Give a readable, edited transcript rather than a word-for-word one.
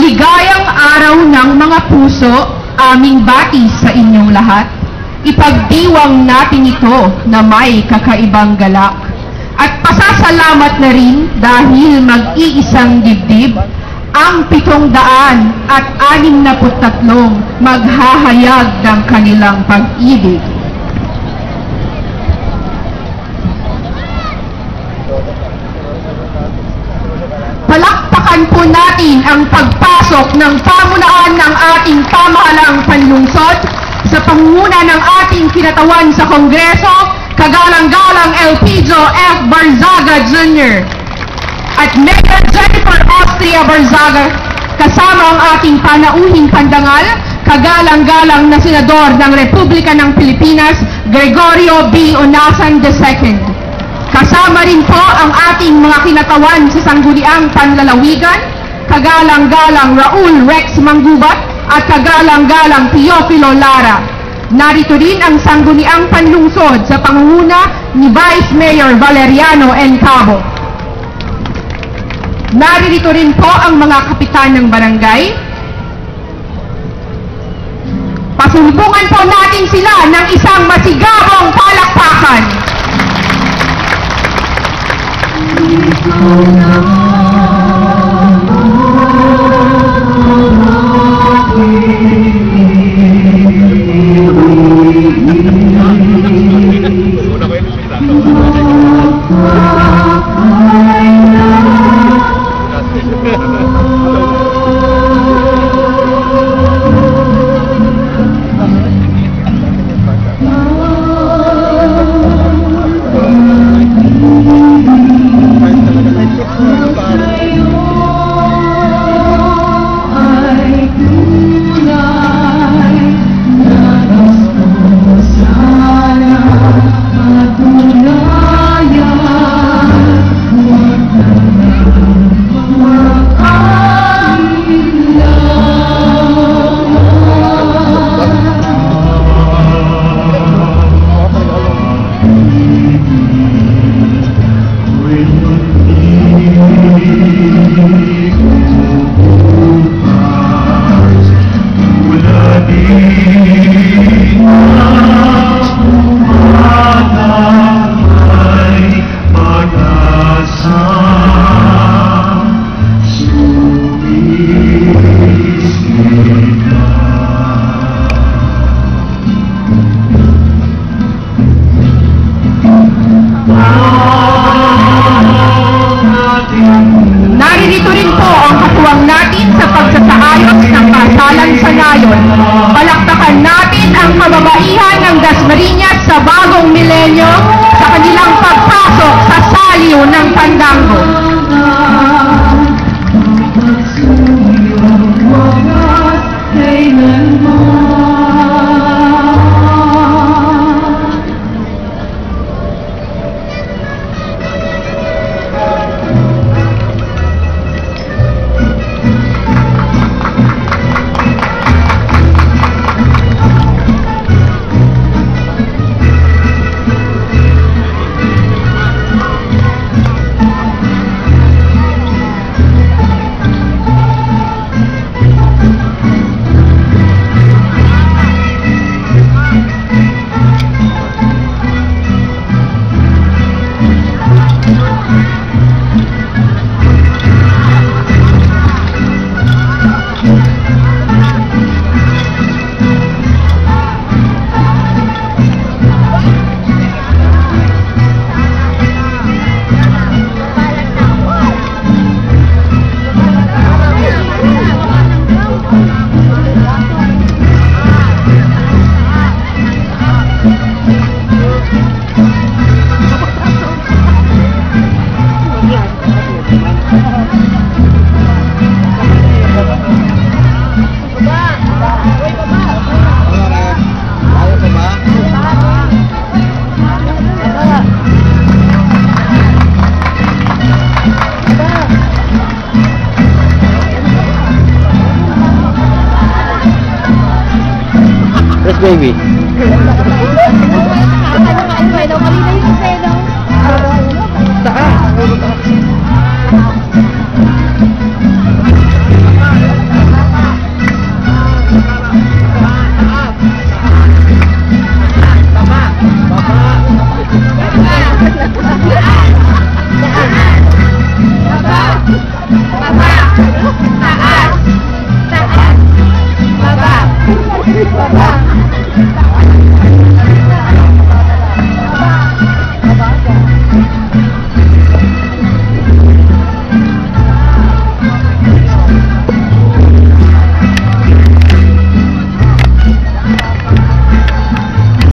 Maligayang araw ng mga puso, aming bati sa inyong lahat. Ipagdiwang natin ito na may kakaibang galak. At pasasalamat na rin dahil mag-iisang dibdib, ang 763 maghahayag ng kanilang pag-ibig. Palakpakan po natin ang pagpasok ng pamunuan ng ating pamahalaang panlungsod sa pangunguna ng ating kinatawan sa Kongreso, kagalang-galang Elpidio F. Barzaga Jr. at Mayor Jennifer Austria Barzaga, kasama ang ating panauhing pandangal, kagalang-galang na Senador ng Republika ng Pilipinas, Gregorio B. Onasan II. Kasama rin po ang ating mga kinatawan sa sangguniang panlalawigan, kagalang-galang Raul Rex Manggubat at kagalang-galang Teofilo Lara. Narito rin ang sangguniang panlungsod sa pangunguna ni Vice Mayor Valeriano N. Cabo. Naririto rin po ang mga kapitan ng barangay. Pasulubungan po natin sila ng isang masigabong palakpakan. Naririto rin po ang katuwang natin sa pagsasaayos ng kasalan sa ngayon. Palakpakan natin ang kababaihan ng Dasmariñas sa bagong milenyo sa kanilang pagpasok sa saliw ng Pandango. Baby. Saan?